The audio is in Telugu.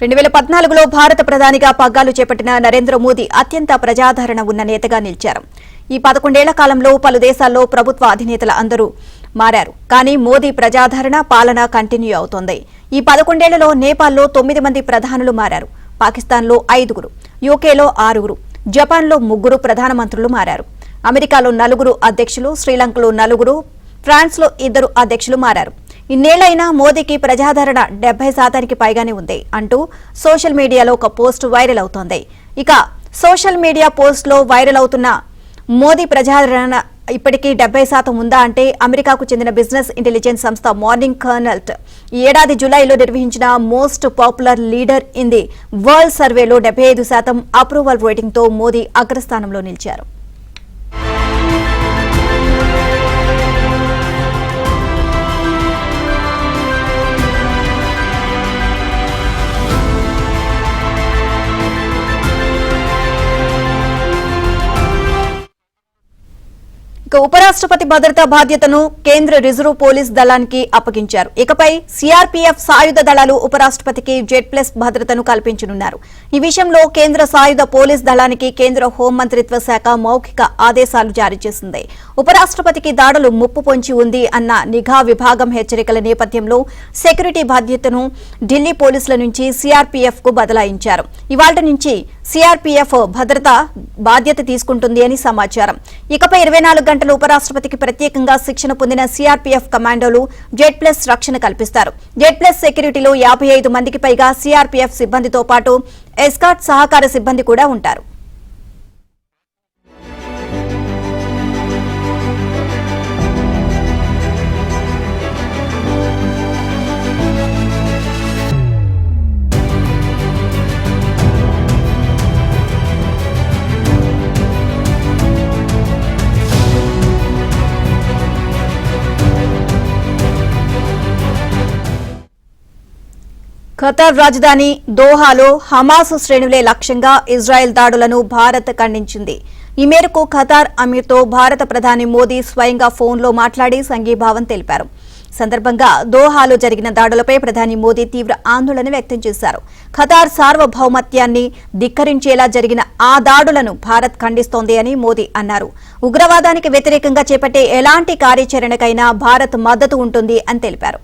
2014లో భారత ప్రధానిగా పగ్గాలు చేపట్టిన నరేంద్ర మోదీ అత్యంత ప్రజాదరణ ఉన్న నేతగా నిలిచారు. ఈ 11 ఏళ్ల కాలంలో పలు దేశాల్లో ప్రభుత్వ అధినేతలు అందరూ మారారు. కానీ మోదీ ప్రజాదరణ పాలన కంటిన్యూ అవుతోంది. ఈ 11 ఏళ్లలో నేపాల్లో 9 మంది ప్రధానులు మారారు. పాకిస్తాన్లో 5, యూకేలో 6, జపాన్లో 3 ప్రధానమంత్రులు మారారు. అమెరికాలో 4 అధ్యక్షులు, శ్రీలంకలో 4, ఫ్రాన్స్లో 2 అధ్యక్షులు మారారు. ఇన్నేళ్లైనా మోదీకి ప్రజాదరణ 70% పైగానే ఉంది అంటూ సోషల్ మీడియాలో ఒక పోస్ట్ వైరల్ అవుతోంది. ఇక సోషల్ మీడియా పోస్ట్ లో వైరల్ అవుతున్న మోదీ ప్రజాదరణ ఇప్పటికీ 70% ఉందా అంటే అమెరికాకు చెందిన బిజినెస్ ఇంటెలిజెన్స్ సంస్థ మార్నింగ్ కన్సల్ట్ ఈ ఏడాది జూలైలో నిర్వహించిన most popular leader in the world సర్వేలో 75% అప్రూవల్ రేటింగ్ తో మోదీ అగ్రస్థానంలో నిలిచారు. ఇక ఉపరాష్ట్రపతి భద్రతా బాధ్యతను కేంద్ర రిజర్వ్ పోలీస్ దళానికి అప్పగించారు. ఇకపై సిఆర్పీఎఫ్ సాయుధ దళాలు ఉపరాష్ట్రపతికి Z+ భద్రతను కల్పించనున్నారు. ఈ విషయంలో కేంద్ర సాయుధ పోలీస్ దళానికి కేంద్ర హోంమంత్రిత్వ శాఖ మౌఖిక ఆదేశాలు జారీ చేసింది. ఉపరాష్ట్రపతికి దాడులు ముప్పు పొంచి ఉంది అన్న నిఘా విభాగం హెచ్చరికల నేపథ్యంలో సెక్యూరిటీ బాధ్యతను ఢిల్లీ పోలీసుల నుంచి సిఆర్పీఎఫ్ కు బదలాయించారు. ఇవాళ్టి నుంచి సిఆర్పీఎఫ్ భద్రత బాధ్యత తీసుకుంటుంది అని సమాచారం. ఇకపై 24 గంటలు ఉపరాష్ట్రపతికి ప్రత్యేకంగా శిక్షణ పొందిన సిఆర్పీఎఫ్ కమాండోలు Z+ రక్షణ కల్పిస్తారు. Z+ సెక్యూరిటీలో 55 మందికి పైగా సిఆర్పీఎఫ్ సిబ్బందితో పాటు ఎస్కాట్ సహకార సిబ్బంది కూడా ఉంటారు. ఖతార్ రాజధాని దోహాలో హమాస్ శ్రేణులే లక్ష్యంగా ఇజ్రాయెల్ దాడులను భారత్ ఖండించింది. ఈ మేరకు ఖతార్ అమీర్తో భారత ప్రధాని మోదీ స్వయంగా ఫోన్లో మాట్లాడి సంఘీభావం తెలిపారు. సందర్భంగా దోహాలో జరిగిన దాడులపై ప్రధాని మోదీ తీవ్ర ఆందోళన వ్యక్తం చేశారు. ఖతార్ సార్వభౌమత్యాన్ని ధిక్కరించేలా జరిగిన ఆ దాడులను భారత్ ఖండిస్తోంది అని మోదీ అన్నారు. ఉగ్రవాదానికి వ్యతిరేకంగా చేపట్టే ఎలాంటి కార్యాచరణకైనా భారత్ మద్దతు ఉంటుంది అని తెలిపారు.